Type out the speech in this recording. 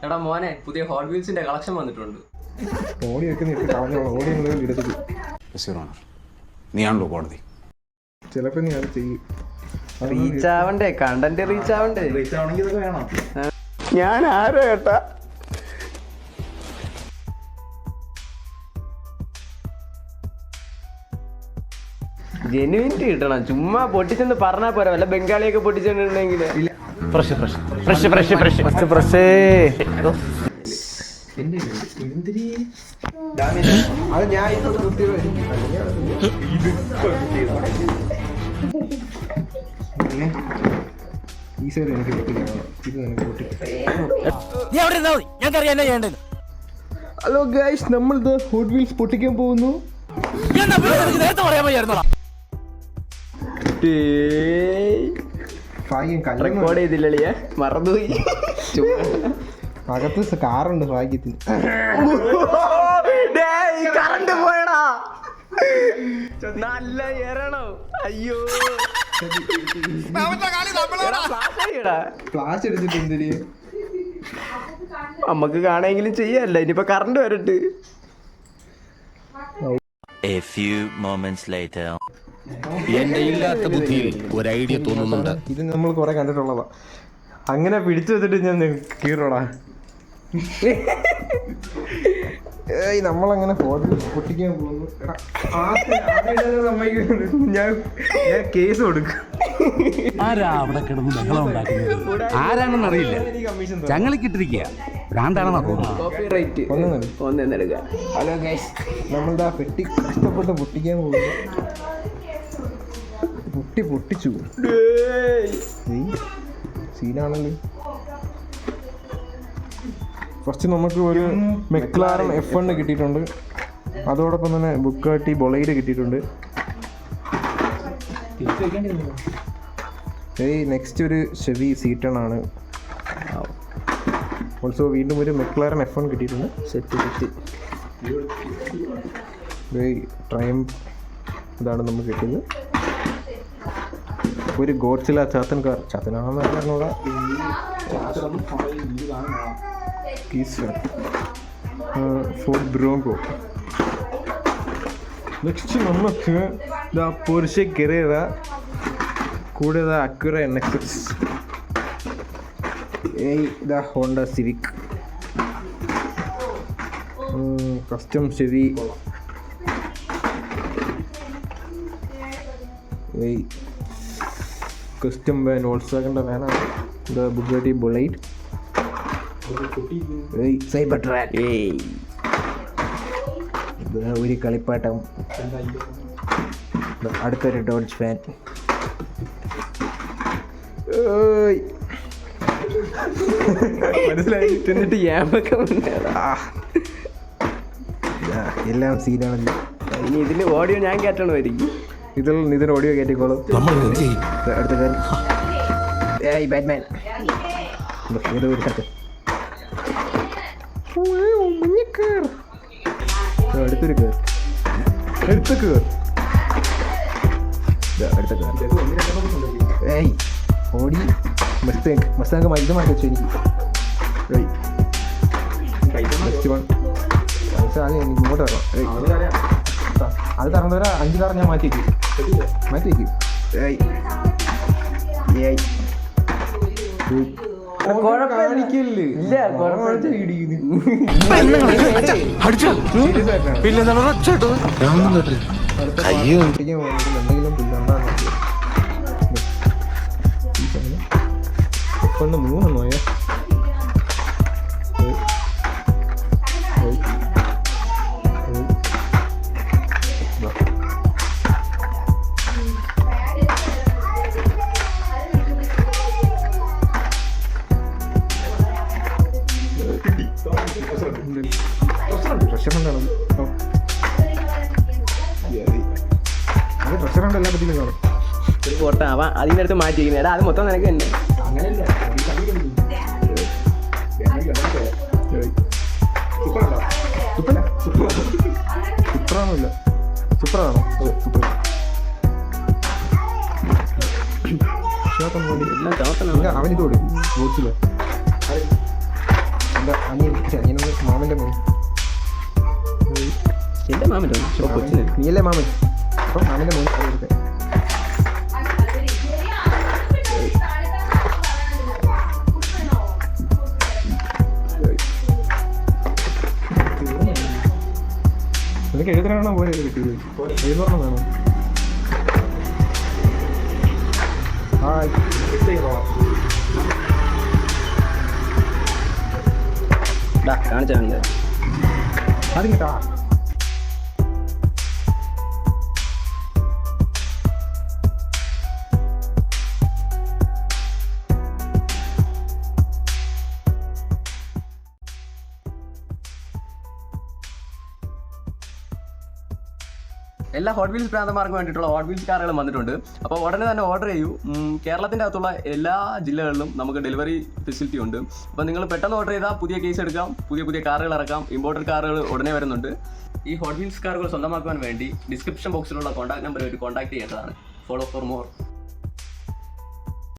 എടാ മോനെ, പുതിയ ഹോട്ട് വീൽസിന്റെ കളക്ഷൻ വന്നിട്ടുണ്ട്. നീയാണല്ലോ കോടതി. ചിലപ്പോ നീ അത് ചെയ്യും. റീച്ച് ആവണ്ടേ, കണ്ടന്റ് റീച്ച് ആവണ്ടേ. ഞാൻ ആരോ ഏട്ടാ. ജെനുവിനിറ്റി കിട്ടണം. ചുമ്മാ പൊട്ടിച്ചെന്ന് പറഞ്ഞാ പോരാ. വല്ല ബംഗാളിയൊക്കെ പൊട്ടിച്ചിട്ടുണ്ടെങ്കിൽ അത് ഞാൻ ഈ സൈഡ് എനിക്ക് പൊട്ടില്ല. ഇത് എനിക്ക് പൊട്ടില്ല. ഹലോ ഗൈസ്, നമ്മൾ ഇത് ഹോട്ട് വീൽസ് പൊട്ടിക്കാൻ പോകുന്നു. റെക്കോർഡ് ചെയ്തില്ലേ, മറന്നുപോയി. അകത്ത് കാറുണ്ട് ഭാഗ്യത്തിന്. കറണ്ട് പോയടാ, നല്ല എറണോ. അയ്യോ, ഫ്ലാഷ് എടുത്തിട്ട് എന്തിന് നമ്മക്ക് കാണാമെങ്കിലും ചെയ്യാല്ല. ഇനിയിപ്പോ current വരട്ട്. A few moments later. എന്റെ ഇല്ലാത്ത ബുദ്ധിയിൽ ഒരു ഐഡിയ തോന്നുന്നുണ്ട്. ഇത് നമ്മൾ കുറെ കണ്ടിട്ടുള്ളതാ. അങ്ങനെ പിടിച്ചു വെച്ചിട്ട് ഞാൻ കീറോടാ. നമ്മളങ്ങനെ പൊട്ടിക്കാൻ പോകുന്നു. ഞാൻ കേസ് കൊടുക്കും. ആരാ അവിടെ കിടന്ന് ബഹളം ഉണ്ടാക്കുന്നത്? ആരാണെന്ന് അറിയില്ല. ചങ്ങളിക്കിട്ടിരിക്കുക ഭ്രാന്താണെന്നാ തോന്നുന്നു. കോപ്പിറൈറ്റ് ഒന്നെടുക്കുക. ഹലോ ഗൈസ്, നമ്മളുടെ പെട്ടി കഷ്ടപ്പെട്ട് പൊട്ടിക്കാൻ പോകുന്നു. പൊട്ടിച്ചു സീനാണല്ലോ. ഫസ്റ്റ് നമുക്ക് ഒരു മെക്ലാരൻ F1 കിട്ടിയിട്ടുണ്ട്. അതോടൊപ്പം തന്നെ ബുഗാട്ടി ബൊളൈഡ് കിട്ടിയിട്ടുണ്ട്. നെക്സ്റ്റ് ഒരു ഷെവി C10 ആണ്. ഓൾസോ വീണ്ടും ഒരു മെക്ലാരൻ F1 കിട്ടിയിട്ടുണ്ട്. സെറ്റ് ട്രയംഫ് ഇതാണ് നമുക്ക് കിട്ടിയത്. ഒരു ഗോഡ്സില്ല ചാത്തനാണെന്ന് പറഞ്ഞോളാം. Ford Bronco. നെക്സ്റ്റ് നമുക്ക് പോർഷെ കെറേറ, കൂടെ Acura NSX, Honda Civic, custom Chevy, custom van, വോൾക്സ്വാഗന്റെ വാനാണ്. ബുഗാട്ടി ബൊളൈഡ്, സൈബർ ട്രാക്ക്, ഒരു കളിപ്പാട്ടം, അടുത്തൊരു ഡോഡ്ജ് ഫാൻ. മനസ്സിലായി. എന്നിട്ട് എല്ലാം സീനാണല്ലോ. ഇനി ഇതിന്റെ ഓഡിയോ ഞാൻ കേട്ടണമായിരിക്കും. ഇതിന് ഓഡിയോ കയറ്റിക്കോളും. അടുത്ത കാര്യം ബാറ്റ്മാൻ. ഏതോ ഒരു കത്ത്. അടുത്തൊരു കേർ, അടുത്ത കേർ, അടുത്ത കേർ. ഓടി മസ്താങ്ക് മരുന്ന് മാറ്റി വെച്ചു എനിക്ക്. നെക്സ്റ്റ് വൺ ആദ്യം എനിക്ക് ഇങ്ങോട്ട് വരണം. അത് തരണവരെ 5 കാർ ഞാൻ മാറ്റി വയ്ക്കും. എന്തെങ്കിലും 3 ട്രഷറുണ്ട് എല്ലാ പറ്റിയും കാണും. ഒരു ഫോട്ടോ ആവാം അതിൻ്റെ അടുത്ത് മാറ്റിയിരിക്കുന്നത്. എടാ അത് മൊത്തം നിനക്ക് തന്നെ. സൂപ്പറാണോ? സൂപ്പറാണോ? സൂപ്പർ. അവനിത് കൊടുക്കും ബോട്സില്. അനിയനൊന്ന് മാമൻ്റെ മോൻ. എൻ്റെ മാമൻ്റെ കൊച്ചിന് നീയല്ലേ മാമൻ? അപ്പം മാമൻ്റെ മോൻ അത് എടുത്തേ. നിനക്ക് എഴുതണോ പോലെ കിട്ടിയത്? എഴുതണം വേണം. കാണിച്ചാണല്ലേ അത് കേട്ടാ. എല്ലാ ഹോട്ട് വീൽസ് പ്രാന്തന്മാർക്കും വേണ്ടിയിട്ടുള്ള ഹോട്ട് വീൽസ് കാറുകളും വന്നിട്ടുണ്ട്. അപ്പോൾ ഉടനെ തന്നെ ഓർഡർ ചെയ്യൂ. കേരളത്തിൻ്റെ അകത്തുള്ള എല്ലാ ജില്ലകളിലും നമുക്ക് ഡെലിവറി ഫെസിലിറ്റി ഉണ്ട്. അപ്പോൾ നിങ്ങൾ പെട്ടെന്ന് ഓർഡർ ചെയ്താൽ പുതിയ കേസ് എടുക്കാം, പുതിയ കാറുകൾ ഇറക്കാം. ഇമ്പോർട്ടഡ് കാറുകൾ ഉടനെ വരുന്നുണ്ട്. ഈ ഹോട്ട് വീൽസ് കാറുകൾ സ്വന്തമാക്കുവാൻ വേണ്ടി ഡിസ്ക്രിപ്ഷൻ ബോക്സിലുള്ള കോൺടാക്ട് നമ്പർ കോൺടാക്ട് ചെയ്യേണ്ടതാണ്. Follow for more.